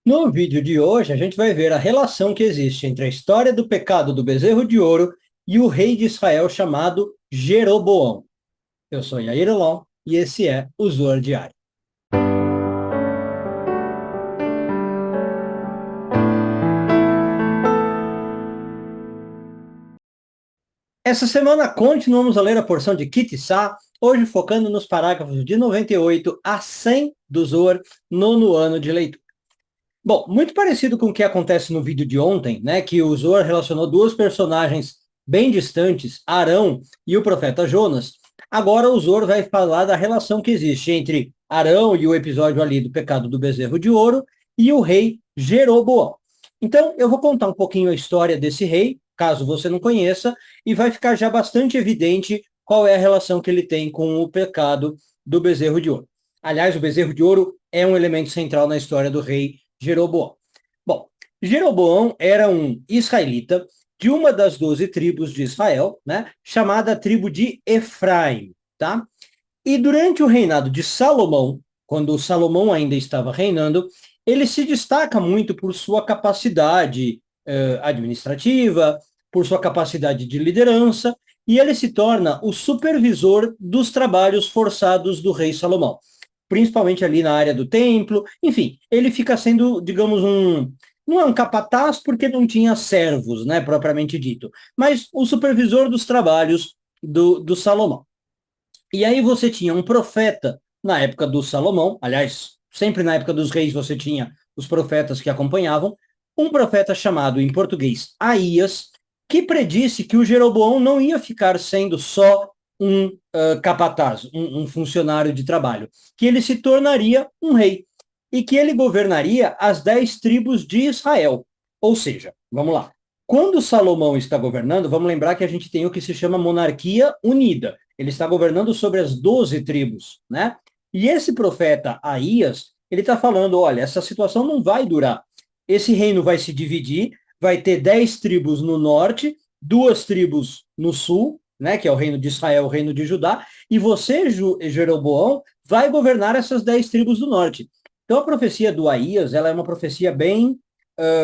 No vídeo de hoje, a gente vai ver a relação que existe entre a história do pecado do bezerro de ouro e o rei de Israel chamado Jeroboão. Eu sou Yair Elon e esse é o Zoar Diário. Essa semana continuamos a ler a porção de Kitissá, hoje focando nos parágrafos de 98 a 100 do Zoar, nono ano de leitura. Bom, muito parecido com o que acontece no vídeo de ontem, né, que o Zohar relacionou duas personagens bem distantes, Arão e o profeta Jonas. Agora o Zohar vai falar da relação que existe entre Arão e o episódio ali do pecado do bezerro de ouro e o rei Jeroboão. Então, eu vou contar um pouquinho a história desse rei, caso você não conheça, e vai ficar já bastante evidente qual é a relação que ele tem com o pecado do bezerro de ouro. Aliás, o bezerro de ouro é um elemento central na história do rei Jeroboão. Bom, Jeroboão era um israelita de uma das 12 tribos de Israel, né, chamada tribo de Efraim, tá? E durante o reinado de Salomão, quando Salomão ainda estava reinando, ele se destaca muito por sua capacidade administrativa, por sua capacidade de liderança, e ele se torna o supervisor dos trabalhos forçados do rei Salomão, principalmente ali na área do templo. Enfim, ele fica sendo, digamos, não é um capataz porque não tinha servos, né, propriamente dito, mas o supervisor dos trabalhos do Salomão. E aí você tinha um profeta na época do Salomão, aliás, sempre na época dos reis você tinha os profetas que acompanhavam, um profeta chamado em português Aías, que predisse que o Jeroboão não ia ficar sendo só um capataz, um funcionário de trabalho, que ele se tornaria um rei e que ele governaria as 10 tribos de Israel. Ou seja, vamos lá. Quando Salomão está governando, vamos lembrar que a gente tem o que se chama monarquia unida. Ele está governando sobre as 12 tribos, né? E esse profeta Aías, ele está falando, olha, essa situação não vai durar. Esse reino vai se dividir, vai ter 10 tribos no norte, 2 tribos no sul, né, que é o reino de Israel, o reino de Judá, e você, Jeroboão, vai governar essas 10 tribos do norte. Então a profecia do Aías, ela é uma profecia bem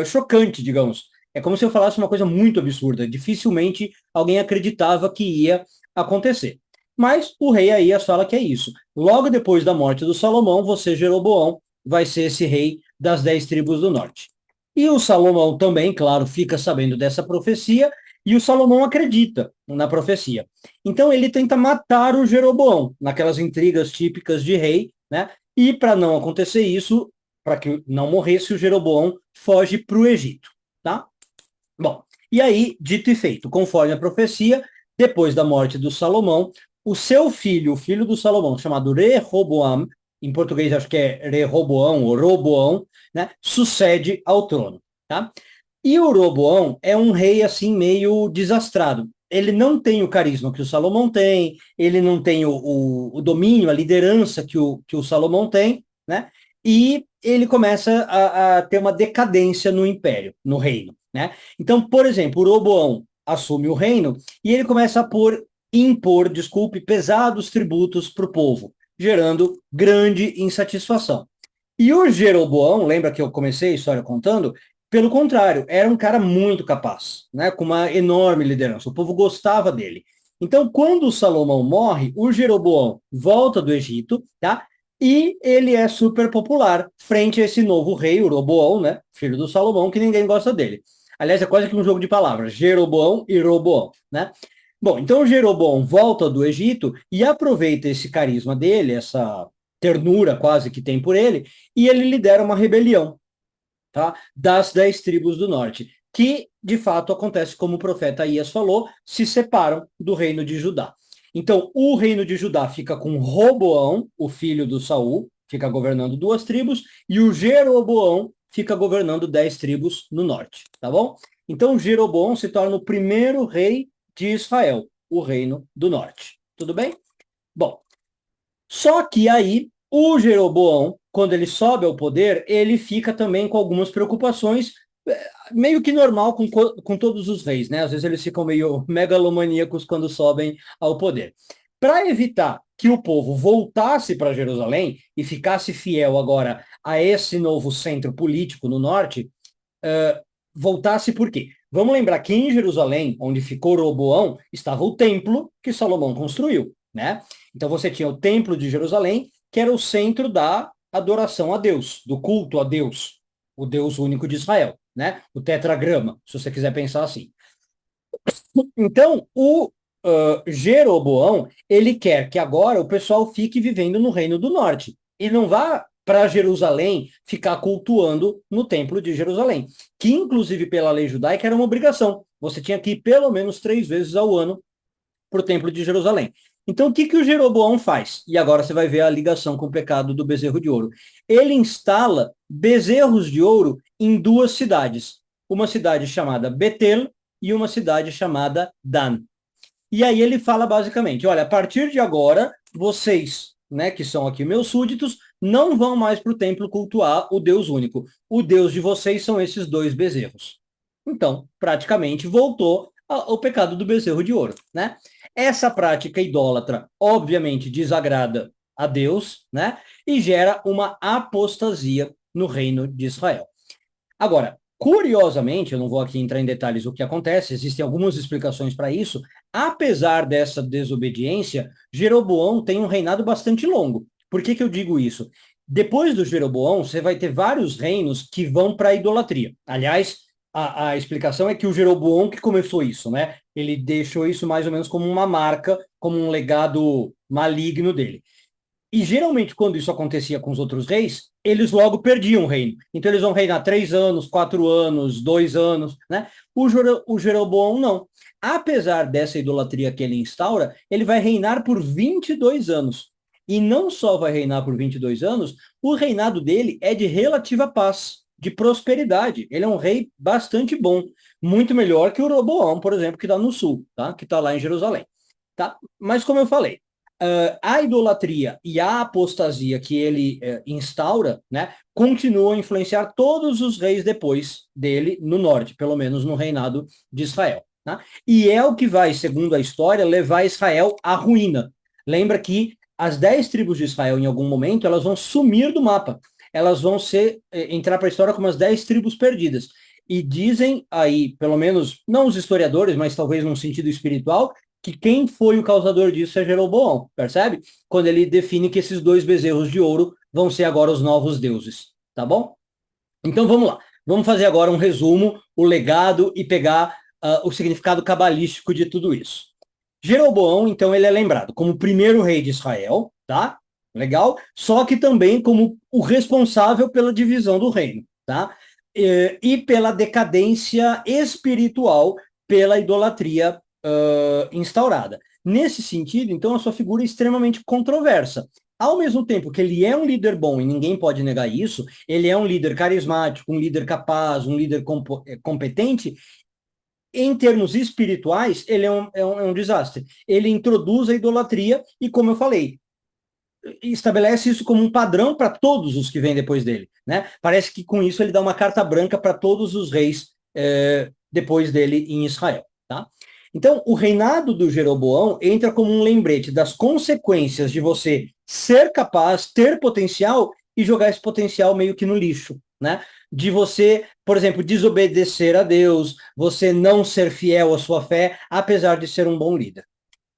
chocante, digamos. É como se eu falasse uma coisa muito absurda. Dificilmente alguém acreditava que ia acontecer. Mas o rei Aías fala que é isso. Logo depois da morte do Salomão, você, Jeroboão, vai ser esse rei das 10 tribos do norte. E o Salomão também, claro, fica sabendo dessa profecia, e o Salomão acredita na profecia. Então ele tenta matar o Jeroboão, naquelas intrigas típicas de rei, né? E para não acontecer isso, para que não morresse, o Jeroboão foge para o Egito, tá? Bom, e aí, dito e feito, conforme a profecia, depois da morte do Salomão, o seu filho, o filho do Salomão, chamado Rehoboam, em português acho que é Rehoboão ou Roboão, né, sucede ao trono, tá? E o Roboão é um rei assim meio desastrado. Ele não tem o carisma que o Salomão tem, ele não tem o domínio, a liderança que o Salomão tem, né? E ele começa a ter uma decadência no império, no reino, né? Então, por exemplo, o Roboão assume o reino e ele começa a impor, desculpe, pesados tributos para o povo, gerando grande insatisfação. E o Jeroboão, lembra que eu comecei a história contando? Pelo contrário, era um cara muito capaz, né, com uma enorme liderança. O povo gostava dele. Então, quando o Salomão morre, o Jeroboão volta do Egito, tá? E ele é super popular frente a esse novo rei, o Roboão, né, filho do Salomão, que ninguém gosta dele. Aliás, é quase que um jogo de palavras, Jeroboão e Roboão, né? Bom, então o Jeroboão volta do Egito e aproveita esse carisma dele, essa ternura quase que tem por ele, e ele lidera uma rebelião, tá? Das 10 tribos do norte, que de fato acontece como o profeta Aías falou, se separam do reino de Judá. Então, o reino de Judá fica com Roboão, o filho do Saul, fica governando 2 tribos, e o Jeroboão fica governando 10 tribos no norte, tá bom? Então, Jeroboão se torna o primeiro rei de Israel, o reino do norte. Tudo bem? Bom, só que aí o Jeroboão, quando ele sobe ao poder, ele fica também com algumas preocupações, meio que normal com todos os reis, né? Às vezes eles ficam meio megalomaníacos quando sobem ao poder. para evitar que o povo voltasse para Jerusalém e ficasse fiel agora a esse novo centro político no norte, voltasse por quê? Vamos lembrar que em Jerusalém, onde ficou Roboão, estava o templo que Salomão construiu, né? Então você tinha o templo de Jerusalém, que era o centro da adoração a Deus, do culto a Deus, o Deus único de Israel, né? O tetragrama, se você quiser pensar assim. Então, o Jeroboão, ele quer que agora o pessoal fique vivendo no Reino do Norte e não vá para Jerusalém ficar cultuando no Templo de Jerusalém, que inclusive pela lei judaica era uma obrigação. Você tinha que ir pelo menos 3 vezes ao ano para o Templo de Jerusalém. Então, o que, que o Jeroboão faz? E agora você vai ver a ligação com o pecado do bezerro de ouro. Ele instala bezerros de ouro em 2 cidades. Uma cidade chamada Betel e uma cidade chamada Dan. E aí ele fala basicamente, olha, a partir de agora, vocês, né, que são aqui meus súditos, não vão mais para o templo cultuar o Deus único. O Deus de vocês são esses 2 bezerros. Então, praticamente voltou ao pecado do bezerro de ouro, né? Essa prática idólatra, obviamente, desagrada a Deus, né? E gera uma apostasia no reino de Israel. Agora, curiosamente, eu não vou aqui entrar em detalhes do que acontece, existem algumas explicações para isso. Apesar dessa desobediência, Jeroboão tem um reinado bastante longo. Por que que eu digo isso? Depois do Jeroboão, você vai ter vários reinos que vão para a idolatria. Aliás, a explicação é que o Jeroboão que começou isso, né? Ele deixou isso mais ou menos como uma marca, como um legado maligno dele. E geralmente, quando isso acontecia com os outros reis, eles logo perdiam o reino. Então, eles vão reinar 3 anos, 4 anos, 2 anos, né? O Jeroboão não. Apesar dessa idolatria que ele instaura, ele vai reinar por 22 anos. E não só vai reinar por 22 anos, o reinado dele é de relativa paz, de prosperidade. Ele é um rei bastante bom, muito melhor que o Roboão, por exemplo, que está no sul, tá? Que está lá em Jerusalém. Tá? Mas como eu falei, a idolatria e a apostasia que ele instaura, né, continuam a influenciar todos os reis depois dele no norte, pelo menos no reinado de Israel. Tá? E é o que vai, segundo a história, levar Israel à ruína. Lembra que as 10 tribos de Israel, em algum momento, elas vão sumir do mapa. Elas vão entrar para a história como as 10 tribos perdidas. E dizem aí, pelo menos, não os historiadores, mas talvez num sentido espiritual, que quem foi o causador disso é Jeroboão, percebe? Quando ele define que esses 2 bezerros de ouro vão ser agora os novos deuses, tá bom? Então vamos lá, vamos fazer agora um resumo, o legado e pegar o significado cabalístico de tudo isso. Jeroboão, então, ele é lembrado como o primeiro rei de Israel, tá? Legal? Só que também como o responsável pela divisão do reino, tá? E pela decadência espiritual pela idolatria instaurada. Nesse sentido, então, a sua figura é extremamente controversa. Ao mesmo tempo que ele é um líder bom, e ninguém pode negar isso, ele é um líder carismático, um líder capaz, um líder competente, em termos espirituais, ele é um desastre. Ele introduz a idolatria e, como eu falei, estabelece isso como um padrão para todos os que vêm depois dele. Né? Parece que com isso ele dá uma carta branca para todos os reis depois dele em Israel. Tá? Então, o reinado do Jeroboão entra como um lembrete das consequências de você ser capaz, ter potencial e jogar esse potencial meio que no lixo, né? De você, por exemplo, desobedecer a Deus, você não ser fiel à sua fé, apesar de ser um bom líder.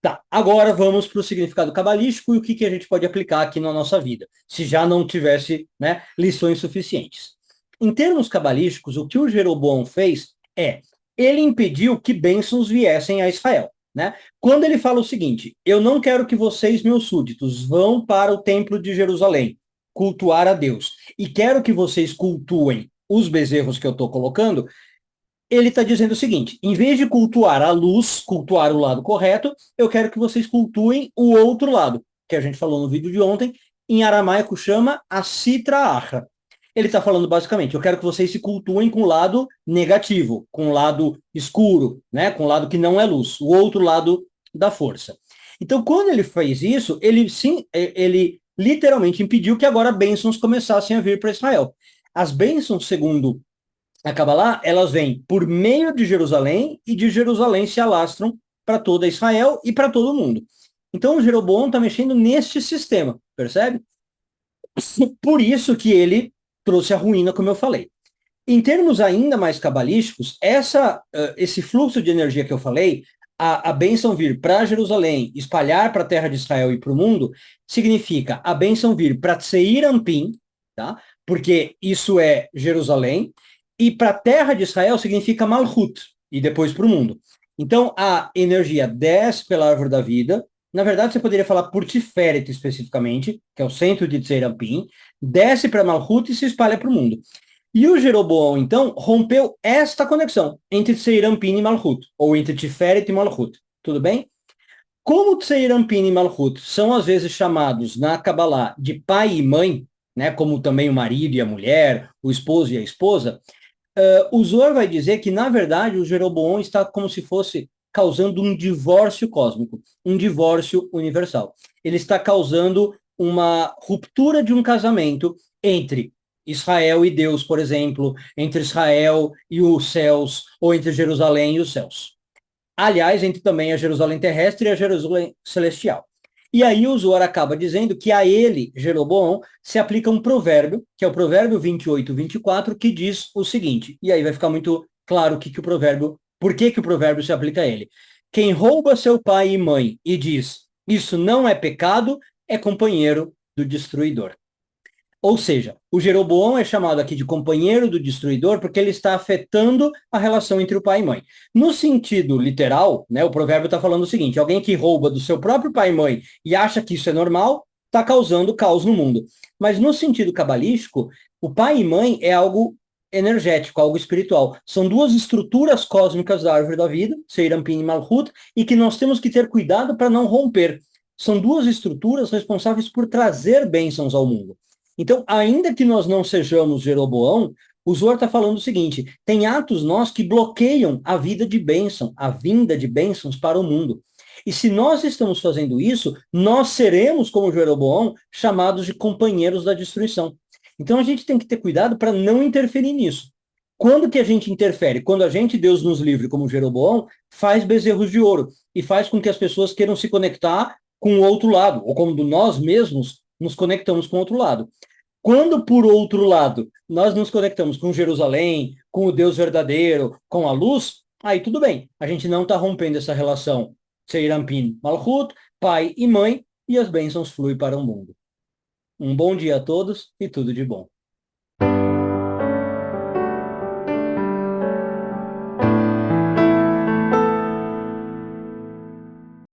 Tá, agora vamos para o significado cabalístico e o que, que a gente pode aplicar aqui na nossa vida, se já não tivesse, né, lições suficientes. Em termos cabalísticos, o que o Jeroboão fez ele impediu que bênçãos viessem a Israel. Né? Quando ele fala o seguinte, eu não quero que vocês, meus súditos, vão para o templo de Jerusalém cultuar a Deus, e quero que vocês cultuem os bezerros que eu estou colocando, ele está dizendo o seguinte, em vez de cultuar a luz, cultuar o lado correto, eu quero que vocês cultuem o outro lado, que a gente falou no vídeo de ontem, em aramaico chama a Sitra Achra. Ele está falando basicamente, eu quero que vocês se cultuem com o lado negativo, com o lado escuro, né, com o lado que não é luz, o outro lado da força. Então, quando ele fez isso, ele literalmente impediu que agora bênçãos começassem a vir para Israel. As bênçãos, segundo a Cabalá, elas vêm por meio de Jerusalém e de Jerusalém se alastram para toda Israel e para todo mundo. Então o Jeroboão está mexendo neste sistema, percebe? Por isso que ele trouxe a ruína, como eu falei. Em termos ainda mais cabalísticos, esse fluxo de energia que eu falei, a bênção vir para Jerusalém, espalhar para a terra de Israel e para o mundo, significa a bênção vir para Tseir Anpin, tá? Porque isso é Jerusalém, e para a terra de Israel significa Malhut, e depois para o mundo. Então, a energia desce pela árvore da vida, na verdade você poderia falar por Tiferet especificamente, que é o centro de Tseir Anpin, desce para Malhut e se espalha para o mundo. E o Jeroboão, então, rompeu esta conexão entre Tseiranpin e Malhut, ou entre Tiferet e Malhut. Tudo bem? Como Tseiranpin e Malhut são às vezes chamados na Kabbalah de pai e mãe, né, como também o marido e a mulher, o esposo e a esposa, o Zohar vai dizer que, na verdade, o Jeroboão está como se fosse causando um divórcio cósmico, um divórcio universal. Ele está causando uma ruptura de um casamento entre Israel e Deus, por exemplo, entre Israel e os céus, ou entre Jerusalém e os céus. Aliás, entre também a Jerusalém terrestre e a Jerusalém celestial. E aí o Zohar acaba dizendo que a ele, Jeroboão, se aplica um provérbio, que é o provérbio 28, 24, que diz o seguinte, e aí vai ficar muito claro por que o provérbio se aplica a ele. Quem rouba seu pai e mãe e diz, isso não é pecado, é companheiro do destruidor. Ou seja, o Jeroboão é chamado aqui de companheiro do destruidor porque ele está afetando a relação entre o pai e mãe. No sentido literal, né, o provérbio está falando o seguinte, alguém que rouba do seu próprio pai e mãe e acha que isso é normal, está causando caos no mundo. Mas no sentido cabalístico, o pai e mãe é algo energético, algo espiritual. São duas estruturas cósmicas da árvore da vida, Seirampin e Malhut, e que nós temos que ter cuidado para não romper. São duas estruturas responsáveis por trazer bênçãos ao mundo. Então, ainda que nós não sejamos Jeroboão, o Zohar está falando o seguinte, tem atos nós que bloqueiam a vida de bênção, a vinda de bênçãos para o mundo. E se nós estamos fazendo isso, nós seremos, como Jeroboão, chamados de companheiros da destruição. Então, a gente tem que ter cuidado para não interferir nisso. Quando que a gente interfere? Quando a gente, Deus nos livre, como Jeroboão, faz bezerros de ouro e faz com que as pessoas queiram se conectar com o outro lado, ou quando nós mesmos nos conectamos com o outro lado. Quando, por outro lado, nós nos conectamos com Jerusalém, com o Deus verdadeiro, com a luz, aí tudo bem. A gente não está rompendo essa relação Seirampin, Malhut, pai e mãe, e as bênçãos fluem para o mundo. Um bom dia a todos e tudo de bom.